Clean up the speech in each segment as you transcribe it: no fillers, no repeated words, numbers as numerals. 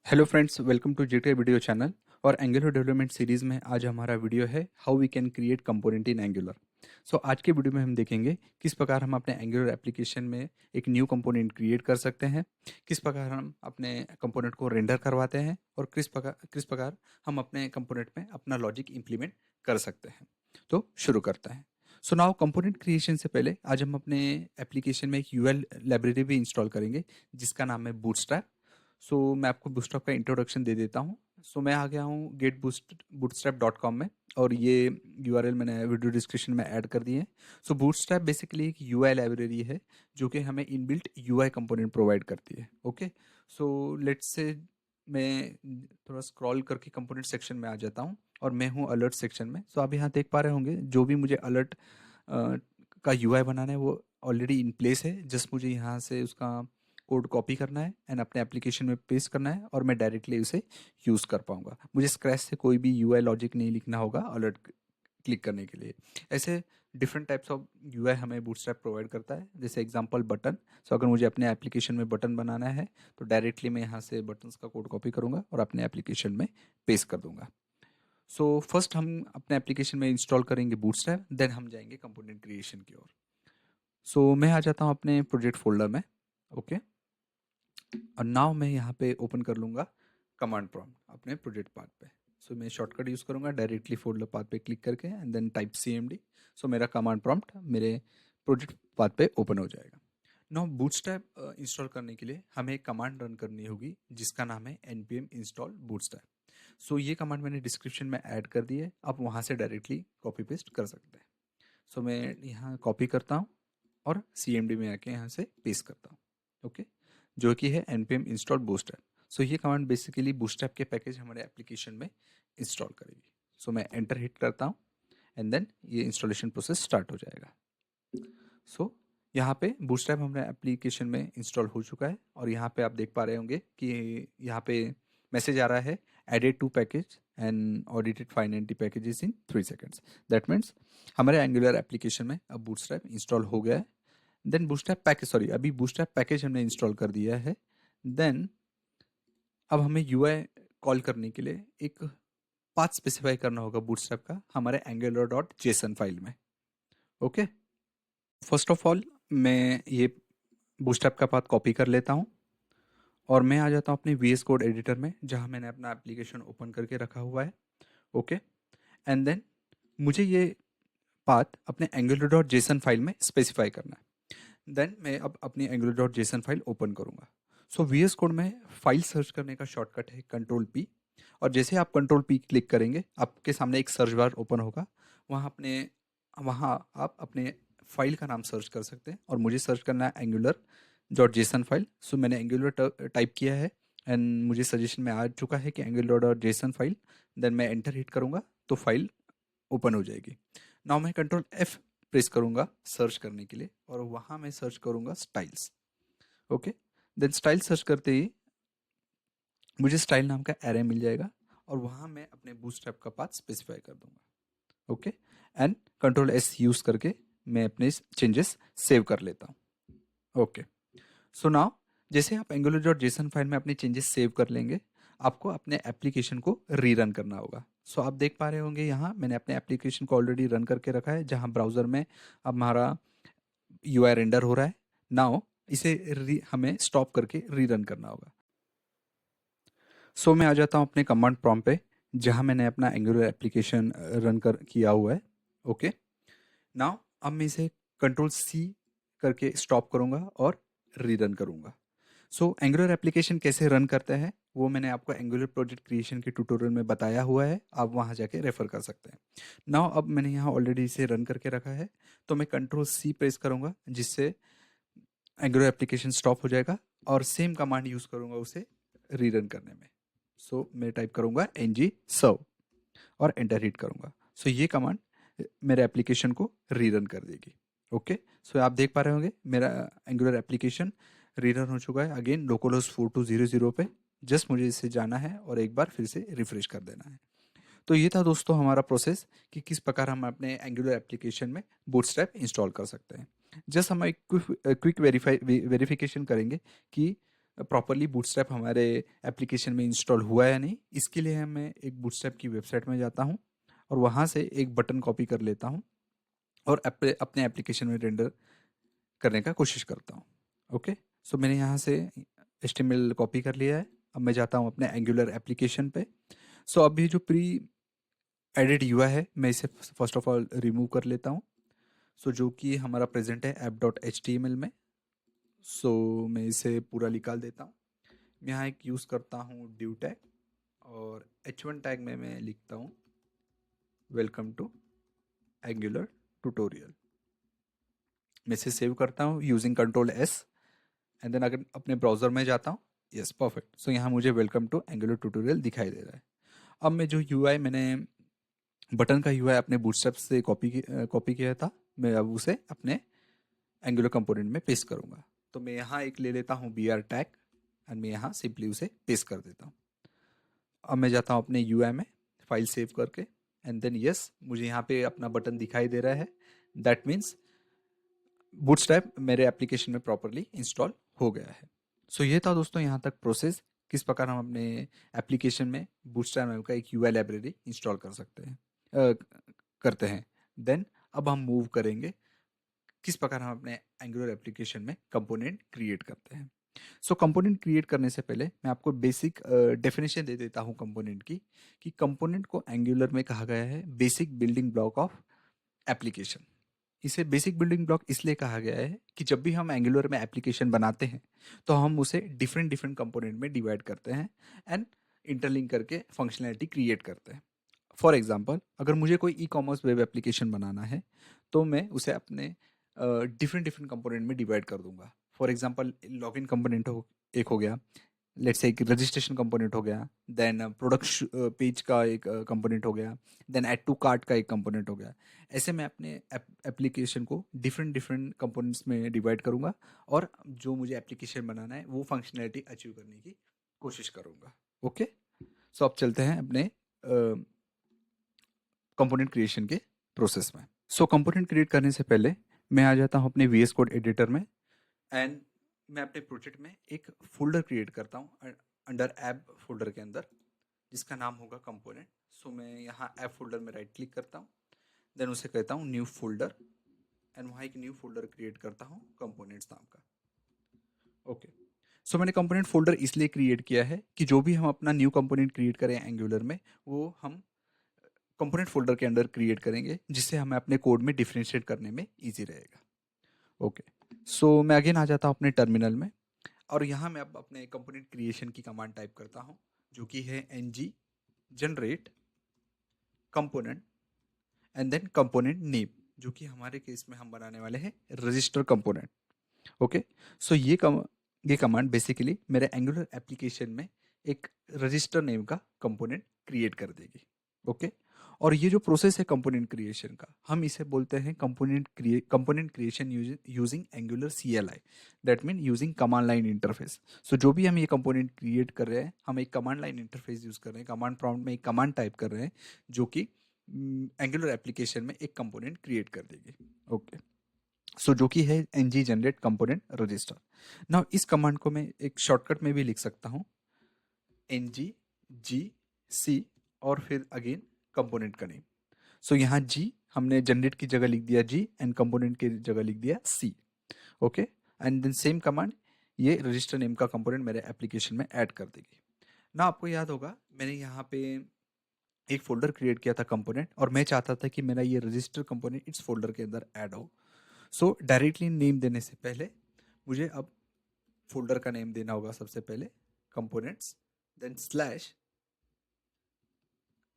Hello friends, welcome to GTA video channel. और Angular development series में आज हमारा वीडियो है how we can create component in Angular. So आज के वीडियो में हम देखेंगे किस प्रकार हम अपने एंगुलर एप्लीकेशन में एक न्यू कंपोनेंट क्रिएट कर सकते हैं, किस प्रकार हम अपने कंपोनेंट को रेंडर करवाते हैं और किस प्रकार हम अपने कंपोनेंट में अपना लॉजिक इंप्लीमेंट कर सकते हैं। तो शुरू करते हैं। सो नाउ कंपोनेंट क्रिएशन से पहले आज हम अपने एप्लीकेशन में एक यूएल लाइब्रेरी भी इंस्टॉल करेंगे जिसका नाम है बूटस्ट्रैप। सो मैं आपको बूटस्ट्रैप का इंट्रोडक्शन दे देता हूँ। सो मैं आ गया हूँ गेट बूटस्ट्रैप डॉट कॉम में, और ये यूआरएल मैंने वीडियो डिस्क्रिप्शन में ऐड कर दी है। सो बूटस्ट्रैप बेसिकली एक यूआई लाइब्रेरी है जो कि हमें इनबिल्ट यूआई कंपोनेंट प्रोवाइड करती है। ओके, सो लेट्स से मैं थोड़ा स्क्रॉल करके कंपोनेंट सेक्शन में आ जाता हूँ और मैं हूँ अलर्ट सेक्शन में। सो आप यहाँ देख पा रहे होंगे जो भी मुझे अलर्ट का यूआई बनाना है वो ऑलरेडी इन प्लेस है। जस्ट मुझे यहाँ से उसका कोड कॉपी करना है एंड अपने एप्लीकेशन में पेस्ट करना है और मैं डायरेक्टली उसे यूज़ कर पाऊंगा। मुझे स्क्रैच से कोई भी यूआई लॉजिक नहीं लिखना होगा अलर्ट क्लिक करने के लिए। ऐसे डिफरेंट टाइप्स ऑफ यूआई हमें बूटस्ट्रैप प्रोवाइड करता है, जैसे एग्जांपल बटन। सो अगर मुझे अपने एप्लीकेशन में बटन बनाना है तो डायरेक्टली मैं यहाँ से बटन्स का कोड कॉपी करूँगा और अपने एप्लीकेशन में पेस्ट कर दूंगा। सो फर्स्ट हम अपने एप्लीकेशन में इंस्टॉल करेंगे बूटस्ट्रैप, देन हम जाएंगे कंपोनेंट क्रिएशन की ओर। सो मैं आ जाता हूँ अपने प्रोजेक्ट फोल्डर में। ओके, और नाउ मैं यहाँ पे ओपन कर लूँगा कमांड प्रॉम्प्ट अपने प्रोजेक्ट पाथ पे। सो मैं शॉर्टकट यूज़ करूँगा डायरेक्टली फोल्डर पाथ पे क्लिक करके एंड देन टाइप CMD। सो मेरा कमांड प्रॉम्प्ट मेरे प्रोजेक्ट पाथ पे ओपन हो जाएगा। नाउ बूटस्ट्रैप इंस्टॉल करने के लिए हमें एक कमांड रन करनी होगी जिसका नाम है npm install bootstrap। सो ये कमांड मैंने डिस्क्रिप्शन में ऐड कर दी है, आप वहाँ से डायरेक्टली कॉपी पेस्ट कर सकते हैं। सो मैं यहाँ कॉपी करता हूँ और CMD में आके यहाँ से पेस्ट करता हूँ। ओके, जो कि है npm install bootstrap। सो ये कमांड बेसिकली बूटस्ट्रैप के पैकेज हमारे एप्लीकेशन में इंस्टॉल करेगी। सो मैं एंटर हिट करता हूँ एंड देन ये इंस्टॉलेशन प्रोसेस स्टार्ट हो जाएगा। सो यहाँ पे बूटस्ट्रैप हमारे एप्लीकेशन में इंस्टॉल हो चुका है और यहाँ पे आप देख पा रहे होंगे कि यहाँ पे मैसेज आ रहा है added to package and audited 590 packages in 3 seconds. That means हमारे एंगुलर एप्लीकेशन में अब बूटस्ट्रैप इंस्टॉल हो गया है। देन बूटस्ट्रैप पैकेज, सॉरी, अभी बूटस्ट्रैप पैकेज हमने इंस्टॉल कर दिया है। देन अब हमें यूआई कॉल करने के लिए एक पाथ स्पेसिफाई करना होगा बूटस्ट्रैप का हमारे एंगुलर डॉट जेसन फाइल में। ओके, फर्स्ट ऑफ ऑल मैं ये बूटस्ट्रैप का पाथ कॉपी कर लेता हूँ और मैं आ जाता हूँ अपने VS कोड एडिटर में जहाँ मैंने अपना एप्लीकेशन ओपन करके रखा हुआ है। ओके, एंड देन मुझे ये पाथ अपने एंगुलर डॉट जेसन फाइल में स्पेसिफाई करना है। देन मैं अब अपनी angular dot JSON file open करूँगा। सो VS कोड में फाइल सर्च करने का शॉर्टकट है Ctrl+P, और जैसे आप Ctrl+P क्लिक करेंगे आपके सामने एक सर्च बार ओपन होगा। वहाँ आप अपने फाइल का नाम सर्च कर सकते हैं और मुझे सर्च करना है एंगुलर डॉट जेसन फाइल। सो मैंने एंगुलर टाइप किया है एंड मुझे सजेशन में आ चुका है कि Angular dot JSON file. Then मैं एंटर हिट करूँगा तो फाइल ओपन हो जाएगी। नाउ मैं Ctrl+F प्रेस करूँगा सर्च करने के लिए और वहाँ मैं सर्च करूँगा styles. Okay, then style search करते ही मुझे स्टाइल नाम का एरे मिल जाएगा और वहाँ मैं अपने बूटस्ट्रैप का पाथ स्पेसिफाई कर दूंगा। ओके, एंड Ctrl+S यूज़ करके मैं अपने चेंजेस सेव कर लेता हूँ। ओके, सो नाउ जैसे आप एंगुलर डॉट जेसन फाइल में अपने चेंजेस सेव कर लेंगे आपको अपने एप्लीकेशन को रीरन करना होगा। सो आप देख पा रहे होंगे यहाँ मैंने अपने एप्लीकेशन को ऑलरेडी रन करके रखा है जहाँ ब्राउज़र में अब हमारा यूआई रेंडर हो रहा है। नाउ इसे हमें स्टॉप करके रीरन करना होगा। सो मैं आ जाता हूँ अपने कमांड प्रॉम्प्ट पे जहाँ मैंने अपना एंगुलर एप्लीकेशन रन कर किया हुआ है। ओके, नाउ अब मैं इसे Ctrl+C करके स्टॉप करूँगा और रीरन करूँगा। सो एंगुलर एप्लीकेशन कैसे रन करते हैं वो मैंने आपको एंगुलर प्रोजेक्ट क्रिएशन के ट्यूटोरियल में बताया हुआ है, आप वहाँ जाके रेफर कर सकते हैं। नाउ अब मैंने यहाँ ऑलरेडी इसे रन करके रखा है तो मैं Ctrl+C प्रेस करूँगा जिससे एंगुलर एप्लीकेशन स्टॉप हो जाएगा और सेम कमांड यूज़ करूँगा उसे रीरन करने में। सो मैं टाइप करूँगा ng serve और एंटर हिट करूँगा। सो ये कमांड मेरे एप्लीकेशन को रीरन कर देगी। ओके, सो आप देख पा रहे होंगे मेरा एंगुलर एप्लीकेशन रीरन हो चुका है अगेन लोकलहोस्ट 4200 पे। जस्ट मुझे इसे जाना है और एक बार फिर से रिफ्रेश कर देना है। तो ये था दोस्तों हमारा प्रोसेस कि किस प्रकार हम अपने एंगुलर एप्लीकेशन में बूटस्ट्रैप इंस्टॉल कर सकते हैं। जस्ट हम एक क्विक वेरीफिकेशन करेंगे कि प्रॉपरली बूटस्ट्रैप हमारे एप्लीकेशन में इंस्टॉल हुआ है या नहीं, इसके लिए मैं एक बूटस्ट्रैप की वेबसाइट में जाता हूँ और वहाँ से एक बटन कॉपी कर लेता हूँ और अपने एप्लीकेशन में रेंडर करने का कोशिश करता हूँ। ओके, सो मैंने यहाँ से HTML कॉपी कर लिया है। अब मैं जाता हूँ अपने एंगुलर एप्लीकेशन पे। सो अभी जो प्री एडिट यूआई है, मैं इसे फर्स्ट ऑफ ऑल रिमूव कर लेता हूँ। सो जो कि हमारा प्रेजेंट है app.html में। सो मैं इसे पूरा निकाल देता हूँ। यहाँ एक यूज़ करता हूँ ड्यू टैग और h1 टैग में मैं लिखता हूँ वेलकम टू एंगुलर ट्यूटोरियल। मैं इसे सेव करता हूँ यूजिंग Ctrl+S एंड देन अगर अपने ब्राउज़र में जाता हूँ, यस परफेक्ट। सो यहाँ मुझे वेलकम टू एंगुलर ट्यूटोरियल दिखाई दे रहा है। अब मैं जो यूआई मैंने बटन का यूआई अपने बूटस्ट्रैप से कॉपी किया था, मैं अब उसे अपने एंगुलर कंपोनेंट में पेस्ट करूँगा। तो मैं यहाँ एक ले लेता हूँ BR टैग एंड मैं यहाँ सिंपली उसे पेस्ट कर देता हूँ। अब मैं जाता हूँ अपने यूआई में फाइल सेव करके एंड देन यस, मुझे यहाँ पे अपना बटन दिखाई दे रहा है। दैट मीन्स बूटस्ट्रैप मेरे एप्लीकेशन में प्रॉपरली इंस्टॉल हो गया है। सो ये था दोस्तों यहाँ तक प्रोसेस, किस प्रकार हम अपने एप्लीकेशन में बूटस्ट्रैप का एक यूआई लाइब्रेरी इंस्टॉल कर सकते हैं करते हैं। देन अब हम मूव करेंगे किस प्रकार हम अपने एंगुलर एप्लीकेशन में कंपोनेंट क्रिएट करते हैं। सो कंपोनेंट क्रिएट करने से पहले मैं आपको बेसिक डेफिनेशन दे देता हूँ कंपोनेंट की, कि कंपोनेंट को एंगुलर में कहा गया है basic building block of application. इसे बेसिक बिल्डिंग ब्लॉक इसलिए कहा गया है कि जब भी हम एंगुलर में एप्लीकेशन बनाते हैं तो हम उसे डिफरेंट डिफरेंट कंपोनेंट में डिवाइड करते हैं एंड इंटरलिंक करके फंक्शनैलिटी क्रिएट करते हैं। फॉर एग्जांपल, अगर मुझे कोई ई कॉमर्स वेब एप्लीकेशन बनाना है तो मैं उसे अपने डिफरेंट डिफरेंट कंपोनेंट में डिवाइड कर दूंगा। फॉर एग्जांपल, लॉगिन कंपोनेंट एक हो गया, लेट्स से एक रजिस्ट्रेशन कंपोनेंट हो गया, देन प्रोडक्ट पेज का एक कंपोनेंट हो गया, देन ऐड टू कार्ट का एक कंपोनेंट हो गया। ऐसे मैं अपने एप्लीकेशन को डिफरेंट डिफरेंट कंपोनेंट्स में डिवाइड करूंगा और जो मुझे एप्लीकेशन बनाना है वो फंक्शनैलिटी अचीव करने की कोशिश करूंगा। ओके, सो अब चलते हैं अपने कंपोनेंट क्रिएशन के प्रोसेस में। सो कंपोनेंट क्रिएट करने से पहले मैं आ जाता हूँ अपने VS कोड एडिटर में एंड मैं अपने प्रोजेक्ट में एक फोल्डर क्रिएट करता हूँ अंडर ऐप फोल्डर के अंदर, जिसका नाम होगा कंपोनेंट। सो मैं यहाँ ऐप फोल्डर में राइट क्लिक करता हूँ, देन उसे कहता हूँ न्यू फोल्डर एंड वहाँ एक न्यू फोल्डर क्रिएट करता हूँ कंपोनेंट्स नाम का। ओके, सो मैंने कंपोनेंट फोल्डर इसलिए क्रिएट किया है कि जो भी हम अपना न्यू कंपोनेंट क्रिएट करें एंगुलर में, वो हम कंपोनेंट फोल्डर के अंदर क्रिएट करेंगे, जिससे हमें अपने कोड में डिफरेंशिएट करने में ईजी रहेगा। ओके, सो मैं अगेन आ जाता हूँ अपने टर्मिनल में और यहाँ मैं अब अपने कंपोनेंट क्रिएशन की कमांड टाइप करता हूँ, जो कि है ng generate component and then component name, जो कि हमारे केस में हम बनाने वाले हैं रजिस्टर कंपोनेंट। ओके, सो ये कमांड बेसिकली मेरे एंगुलर एप्लीकेशन में एक रजिस्टर नेम का कंपोनेंट क्रिएट कर देगी। ओके, और ये जो प्रोसेस है कंपोनेंट क्रिएशन का, हम इसे बोलते हैं component creation using Angular CLI, that mean using command line interface. So जो भी हम ये कंपोनेंट क्रिएट कर रहे हैं, हम एक कमांड लाइन इंटरफेस यूज कर रहे हैं, कमांड प्रॉम्प्ट में एक कमांड टाइप कर रहे हैं जो कि एंगुलर एप्लीकेशन में एक कंपोनेंट क्रिएट कर देगी। ओके, सो जो कि है ng generate component register. Now इस कमांड को मैं एक शॉर्टकट में भी लिख सकता हूँ, ng और फिर अगेन कंपोनेंट का नेम। सो यहाँ g हमने जनरेट की जगह लिख दिया g एंड कंपोनेंट की जगह लिख दिया c। Okay, and then same command ये रजिस्टर नेम का कंपोनेंट मेरे एप्लीकेशन में ऐड कर देगी। ना आपको याद होगा मैंने यहाँ पे एक फोल्डर क्रिएट किया था कंपोनेंट, और मैं चाहता था कि मेरा ये रजिस्टर कंपोनेंट इस फोल्डर के अंदर ऐड हो। सो डायरेक्टली नेम देने से पहले मुझे अब फोल्डर का नेम देना होगा। सबसे पहले कंपोनेंट्स, देन स्लैश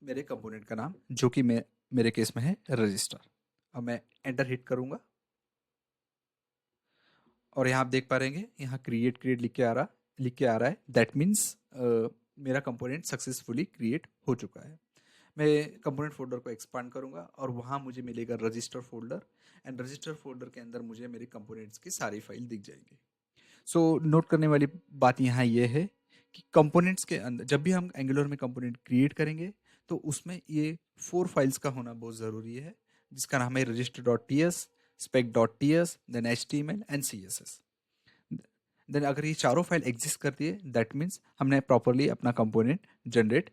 मेरे कंपोनेंट का नाम, जो कि मेरे केस में है रजिस्टर। अब मैं एंटर हिट करूंगा और यहाँ आप देख पा रहेंगे यहाँ क्रिएट लिख के आ रहा है। दैट मीन्स मेरा कंपोनेंट सक्सेसफुली क्रिएट हो चुका है। मैं कंपोनेंट फोल्डर को एक्सपांड करूंगा और वहाँ मुझे मिलेगा register folder, and register folder के अंदर मुझे मेरे कंपोनेंट्स की सारी फाइल दिख जाएंगी। सो नोट करने वाली बात यहाँ ये है कि कंपोनेंट्स के अंदर जब भी हम एंगुलर में कंपोनेंट क्रिएट करेंगे तो उसमें ये 4 फाइल्स का होना बहुत ज़रूरी है, जिसका नाम है register.ts, spec.ts, then HTML and CSS। Then अगर ये चारों फाइल एग्जिस्ट करती है दैट मीन्स हमने प्रॉपरली अपना कंपोनेंट जनरेट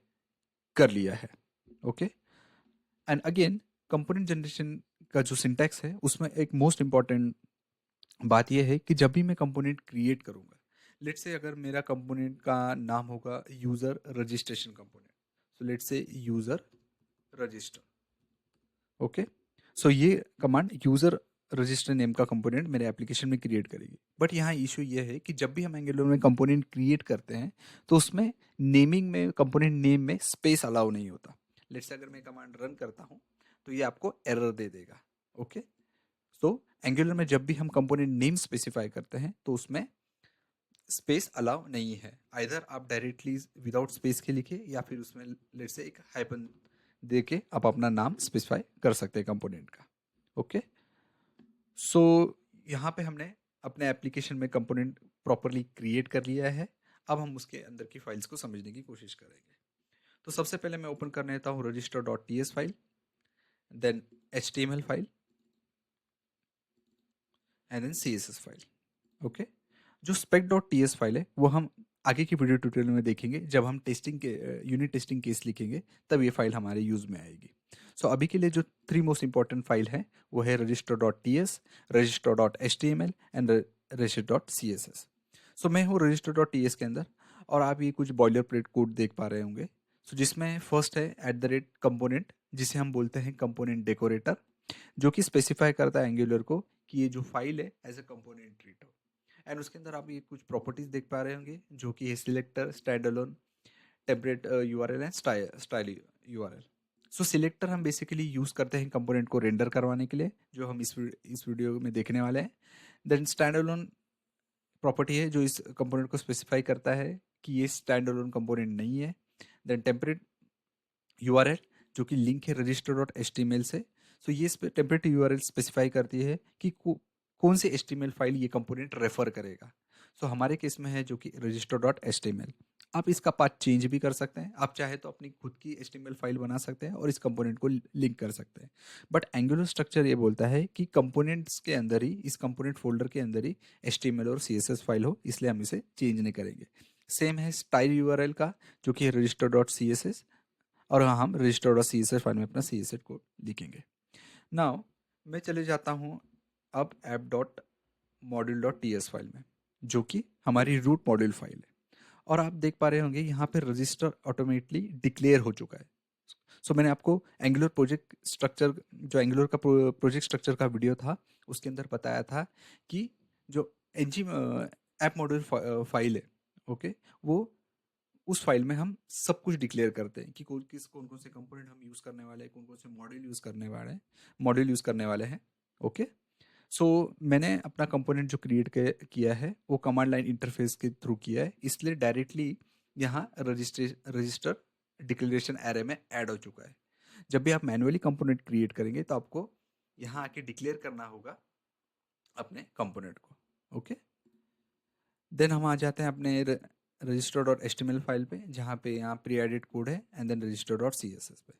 कर लिया है। Okay, and again component generation का जो सिंटैक्स है उसमें एक मोस्ट इंपॉर्टेंट बात यह है कि जब भी मैं कंपोनेंट क्रिएट करूंगा, लेट्स से अगर मेरा कंपोनेंट का नाम होगा user registration component, so let's say user register. Okay, so ये कमांड यूजर रजिस्टर नेम का कंपोनेंट मेरे एप्लीकेशन में क्रिएट करेगी। बट यहाँ इशू ये है कि जब भी हम एंगुलर में कंपोनेंट क्रिएट करते हैं तो उसमें नेमिंग में कंपोनेंट नेम में स्पेस अलाउ नहीं होता। लेट्स से अगर मैं कमांड रन करता हूँ तो ये आपको एरर दे देगा। ओके, तो एंगुलर में जब भी हम कंपोनेंट नेम स्पेसिफाई करते हैं तो उसमें स्पेस अलाउ नहीं है। आइदर आप डायरेक्टली विदाउट स्पेस के लिखे या फिर उसमें लेट्स से एक हाइपन दे के आप अपना नाम स्पेसिफाई कर सकते हैं कंपोनेंट का। ओके, सो यहाँ पे हमने अपने एप्लीकेशन में कंपोनेंट प्रॉपरली क्रिएट कर लिया है। अब हम उसके अंदर की फाइल्स को समझने की कोशिश करेंगे। तो सबसे पहले मैं ओपन कर लेता हूँ register.ts file, then HTML file and then CSS file. Okay, जो spec.ts फाइल है वो हम आगे की वीडियो ट्यूटोरियल में देखेंगे। जब हम टेस्टिंग के यूनिट टेस्टिंग केस लिखेंगे तब ये फाइल हमारे यूज में आएगी। सो अभी के लिए जो 3 मोस्ट इंपॉर्टेंट फाइल है वो है register.ts, register.html एंड register.css। सो मैं हूँ register.ts के अंदर और आप ये कुछ बॉयलर प्लेट कोड देख पा रहे होंगे। सो जिसमें फर्स्ट है @component, जिसे हम बोलते हैं कंपोनेंट डेकोरेटर, जो कि स्पेसिफाई करता है एंगुलर को कि ये जो फाइल है एज अ कंपोनेंट ट्रीट हो। एंड उसके अंदर आप ये कुछ प्रॉपर्टीज देख पा रहे होंगे जो कि है selector, stand alone, template URL and style URL. So selector हम बेसिकली यूज करते हैं कंपोनेंट को रेंडर करवाने के लिए, जो हम इस वीडियो में देखने वाले हैं। देन स्टैंड अलोन प्रॉपर्टी है जो इस कंपोनेंट को स्पेसिफाई करता है कि ये स्टैंड अलोन कंपोनेंट नहीं है। देन टेम्पलेट यूआरएल जो कि लिंक है register.html से। सो ये टेम्पलेट यूआरएल स्पेसिफाई करती है कि कौन सी HTML फाइल ये कंपोनेंट रेफर करेगा। सो हमारे केस में है जो कि register.html। आप इसका पाथ चेंज भी कर सकते हैं, आप चाहे तो अपनी खुद की HTML फाइल बना सकते हैं और इस कंपोनेंट को लिंक कर सकते हैं। बट एंगुलर स्ट्रक्चर ये बोलता है कि कंपोनेंट्स के अंदर ही, इस कंपोनेंट फोल्डर के अंदर ही HTML और CSS फाइल हो, इसलिए हम इसे चेंज नहीं करेंगे। सेम है स्टाइल यूआरएल का जो कि है register.css, और हाँ हम register.css फाइल में अपना CSS कोड लिखेंगे। नाउ मैं चले जाता हूँ अब app.module.ts फाइल में, जो कि हमारी रूट मॉड्यूल फाइल है। और आप देख पा रहे होंगे यहाँ पे रजिस्टर ऑटोमेटिकली डिक्लेयर हो चुका है। सो मैंने आपको एंगुलर प्रोजेक्ट स्ट्रक्चर, जो एंगुलर का प्रोजेक्ट स्ट्रक्चर का वीडियो था उसके अंदर बताया था कि जो एनजी ऐप मॉड्यूल फाइल है, ओके, वो उस फाइल में हम सब कुछ डिक्लेयर करते हैं कि कौन कौन से कंपोनेंट हम यूज़ करने वाले हैं, कौन कौन से मॉड्यूल यूज़ करने वाले हैं। ओके, सो मैंने अपना कंपोनेंट जो क्रिएट किया है वो कमांड लाइन इंटरफेस के थ्रू किया है, इसलिए डायरेक्टली यहाँ रजिस्टर डिक्लेरेशन एरे में ऐड हो चुका है। जब भी आप मैनुअली कंपोनेंट क्रिएट करेंगे तो आपको यहाँ आके डिक्लेयर करना होगा अपने कंपोनेंट को। ओके, देन हम आ जाते हैं अपने register.html फाइल पे, जहाँ पे यहाँ प्री एडिट कोड है एंड देन register.css पे।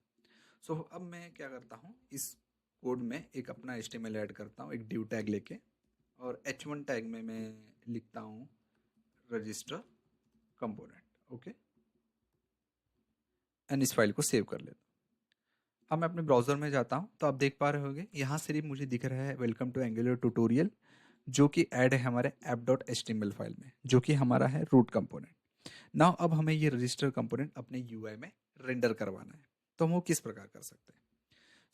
सो अब मैं क्या करता हूँ, इस कोड में एक अपना HTML ऐड करता हूँ, एक div टैग लेके, और h1 टैग में मैं लिखता हूँ रजिस्टर कंपोनेंट। ओके, एंड इस फाइल को सेव कर लेता हूँ। अब मैं अपने ब्राउजर में जाता हूँ तो आप देख पा रहे होंगे यहाँ सिर्फ मुझे दिख रहा है वेलकम टू एंगुलर ट्यूटोरियल, जो कि ऐड है हमारे app.html फाइल में, जो कि हमारा है रूट कंपोनेंट। नाउ अब हमें ये रजिस्टर कंपोनेंट अपने यूआई में रेंडर करवाना है, तो हम वो किस प्रकार कर सकते हैं।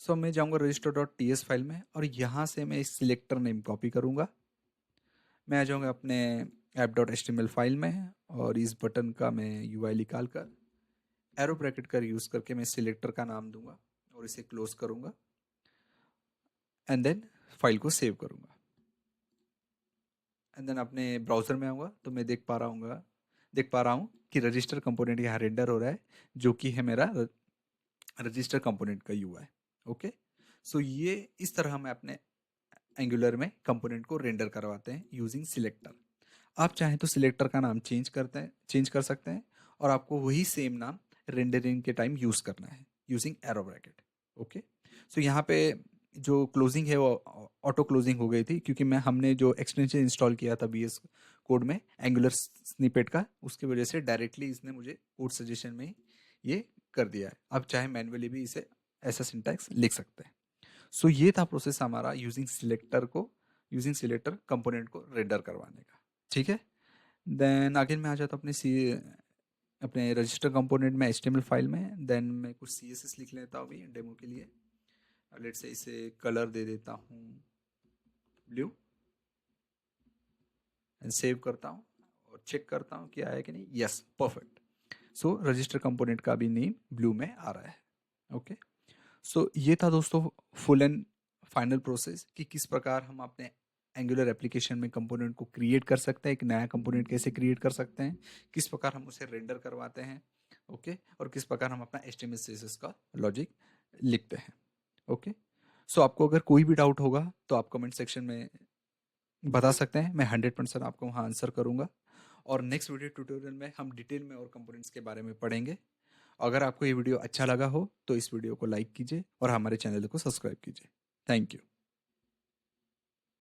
सो मैं जाऊंगा register.ts फाइल में और यहाँ से मैं इस सिलेक्टर नेम कॉपी करूंगा। मैं आ जाऊंगा अपने app.html फाइल में और इस बटन का मैं यूआई निकाल कर एरो ब्रैकेट का यूज़ करके मैं सिलेक्टर का नाम दूंगा और इसे क्लोज करूंगा एंड देन फाइल को सेव करूंगा। एंड देन अपने ब्राउजर में आऊँगा तो मैं देख पा रहा हूँ कि रजिस्टर कंपोनेंट यहाँ रेंडर हो रहा है, जो कि है मेरा रजिस्टर कंपोनेंट का यूआई। ओके, सो ये इस तरह हम अपने एंगुलर में कंपोनेंट को रेंडर करवाते हैं यूजिंग सिलेक्टर। आप चाहें तो सिलेक्टर का नाम चेंज कर सकते हैं और आपको वही सेम नाम रेंडरिंग के टाइम यूज करना है यूजिंग एरो ब्रैकेट। ओके, सो यहाँ पे जो क्लोजिंग है वो ऑटो क्लोजिंग हो गई थी, क्योंकि हमने जो एक्सटेंशन इंस्टॉल किया था बीएस कोड में एंगुलर स्निपेट का, उसकी वजह से डायरेक्टली इसने मुझे कोड सजेशन में ही ये कर दिया है। आप चाहे मैन्युअली भी इसे ऐसा सिंटैक्स लिख सकते हैं। सो ये था प्रोसेस हमारा यूजिंग सिलेक्टर कंपोनेंट को रेंडर करवाने का। ठीक है, देन आगे मैं आ जाता हूँ अपने रजिस्टर कंपोनेंट में HTML फाइल में। देन मैं कुछ CSS लिख लेता हूँ अभी डेमो के लिए। लेट से इसे कलर दे देता हूँ ब्लू एंड सेव करता हूँ और चेक करता हूँ कि आया कि नहीं। Yes, perfect. So register component का भी नेम ब्लू में आ रहा है। ओके, सो ये था दोस्तों फुल एंड फाइनल प्रोसेस कि किस प्रकार हम अपने एंगुलर एप्लीकेशन में कंपोनेंट को क्रिएट कर सकते हैं, एक नया कंपोनेंट कैसे क्रिएट कर सकते हैं, किस प्रकार हम उसे रेंडर करवाते हैं। ओके, और किस प्रकार हम अपना HTML CSS का लॉजिक लिखते हैं। ओके, सो आपको अगर कोई भी डाउट होगा तो आप कमेंट सेक्शन में बता सकते हैं, मैं 100% आपको वहाँ आंसर करूँगा। और नेक्स्ट वीडियो ट्यूटोरियल में हम डिटेल में और कंपोनेंट्स के बारे में पढ़ेंगे। अगर आपको ये वीडियो अच्छा लगा हो तो इस वीडियो को लाइक कीजिए और हमारे चैनल को सब्सक्राइब कीजिए। Thank you.